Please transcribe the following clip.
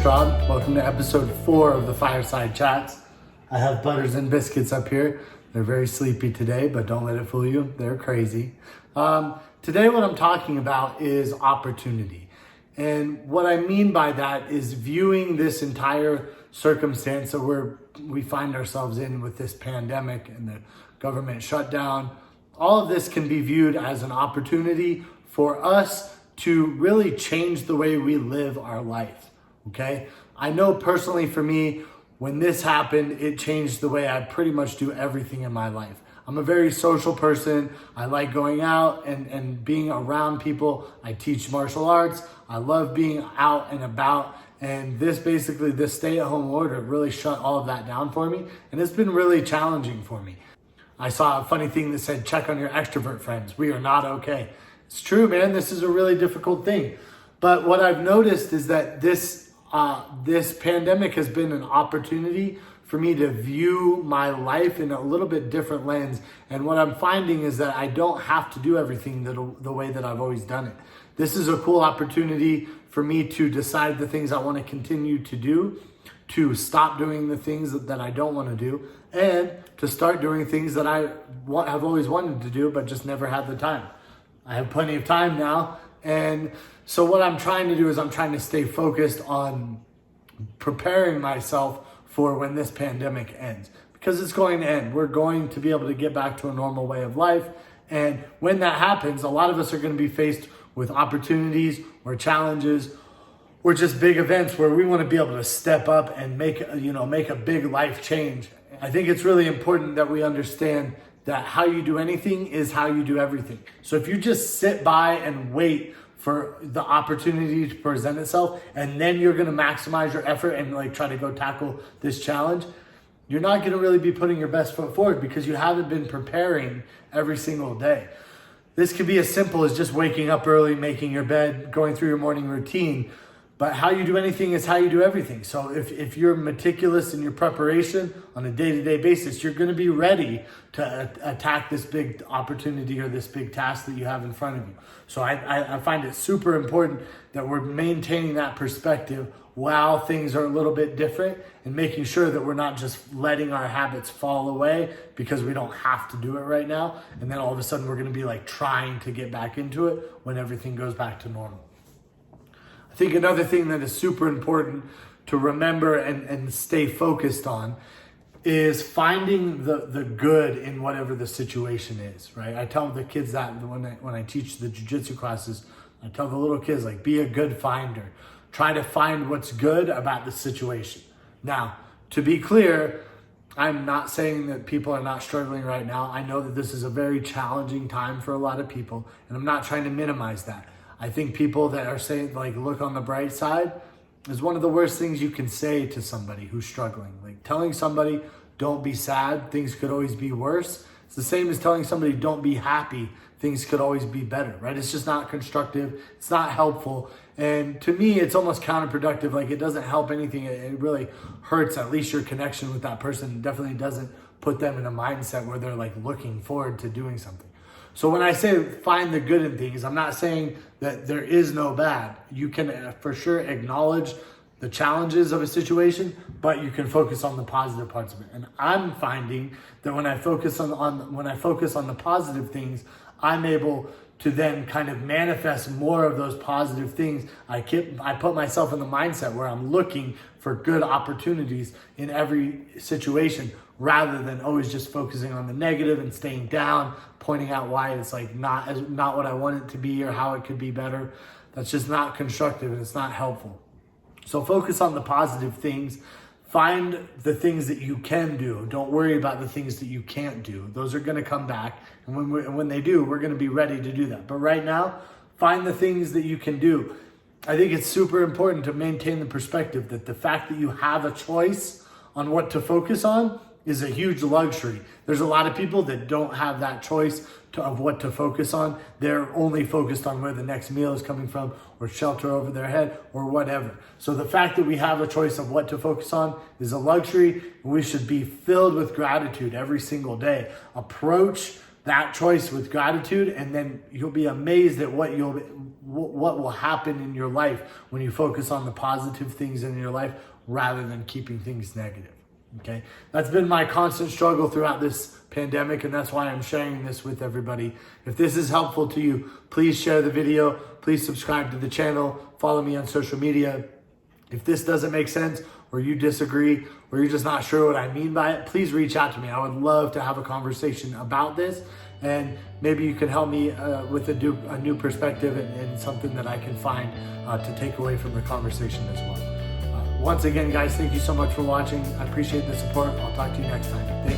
Straub. Welcome to episode 4 of the Fireside Chats. I have Butters and Biscuits up here. They're very sleepy today, but don't let it fool you. They're crazy. Today what I'm talking about is opportunity. And what I mean by that is viewing this entire circumstance that we find ourselves in with this pandemic and the government shutdown. All of this can be viewed as an opportunity for us to really change the way we live our life, okay? I know personally for me, when this happened, it changed the way I pretty much do everything in my life. I'm a very social person. I like going out and being around people. I teach martial arts. I love being out and about. And this stay-at-home order really shut all of that down for me. And it's been really challenging for me. I saw a funny thing that said, check on your extrovert friends. We are not okay. It's true, man. This is a really difficult thing. But what I've noticed is that this pandemic has been an opportunity for me to view my life in a little bit different lens. And what I'm finding is that I don't have to do everything the way that I've always done it. This is a cool opportunity for me to decide the things I want to continue to do, to stop doing the things that I don't want to do, and to start doing things that I have always wanted to do, but just never had the time. I have plenty of time now. And so what I'm trying to do is I'm trying to stay focused on preparing myself for when this pandemic ends, because it's going to end. We're going to be able to get back to a normal way of life. And when that happens, a lot of us are going to be faced with opportunities or challenges or just big events where we want to be able to step up and make a big life change. I think it's really important that we understand that how you do anything is how you do everything. So if you just sit by and wait for the opportunity to present itself, and then you're gonna maximize your effort and try to go tackle this challenge, you're not gonna really be putting your best foot forward because you haven't been preparing every single day. This could be as simple as just waking up early, making your bed, going through your morning routine. But how you do anything is how you do everything. So if you're meticulous in your preparation on a day-to-day basis, you're going to be ready to attack this big opportunity or this big task that you have in front of you. So I find it super important that we're maintaining that perspective while things are a little bit different, and making sure that we're not just letting our habits fall away because we don't have to do it right now. And then all of a sudden we're going to be trying to get back into it when everything goes back to normal. I think another thing that is super important to remember and stay focused on is finding the good in whatever the situation is, right? I tell the kids that when I teach the jiu-jitsu classes, I tell the little kids, be a good finder. Try to find what's good about the situation. Now, to be clear, I'm not saying that people are not struggling right now. I know that this is a very challenging time for a lot of people, and I'm not trying to minimize that. I think people that are saying, look on the bright side is one of the worst things you can say to somebody who's struggling. Telling somebody, don't be sad, things could always be worse. It's the same as telling somebody, don't be happy, things could always be better, right? It's just not constructive. It's not helpful. And to me, it's almost counterproductive. It doesn't help anything. It really hurts at least your connection with that person. It definitely doesn't put them in a mindset where they're looking forward to doing something. So when I say find the good in things, I'm not saying that there is no bad. You can for sure acknowledge the challenges of a situation, but you can focus on the positive parts of it. And I'm finding that when I focus on the positive things, I'm able to then kind of manifest more of those positive things. I put myself in the mindset where I'm looking for good opportunities in every situation, rather than always just focusing on the negative and staying down, pointing out why it's not what I want it to be or how it could be better. That's just not constructive and it's not helpful. So focus on the positive things. Find the things that you can do. Don't worry about the things that you can't do. Those are going to come back. And when they do, we're going to be ready to do that. But right now, find the things that you can do. I think it's super important to maintain the perspective that the fact that you have a choice on what to focus on is a huge luxury. There's a lot of people that don't have that choice of what to focus on. They're only focused on where the next meal is coming from, or shelter over their head, or whatever. So the fact that we have a choice of what to focus on is a luxury, and we should be filled with gratitude every single day. Approach that choice with gratitude, and then you'll be amazed at what what will happen in your life when you focus on the positive things in your life rather than keeping things negative. Okay, that's been my constant struggle throughout this pandemic, and that's why I'm sharing this with everybody. If this is helpful to you, please share the video. Please subscribe to the channel. Follow me on social media. If this doesn't make sense, or you disagree, or you're just not sure what I mean by it, please reach out to me. I would love to have a conversation about this, and maybe you can help me with a new perspective and something that I can find to take away from the conversation as well. Once again, guys, thank you so much for watching. I appreciate the support. I'll talk to you next time. Thank you.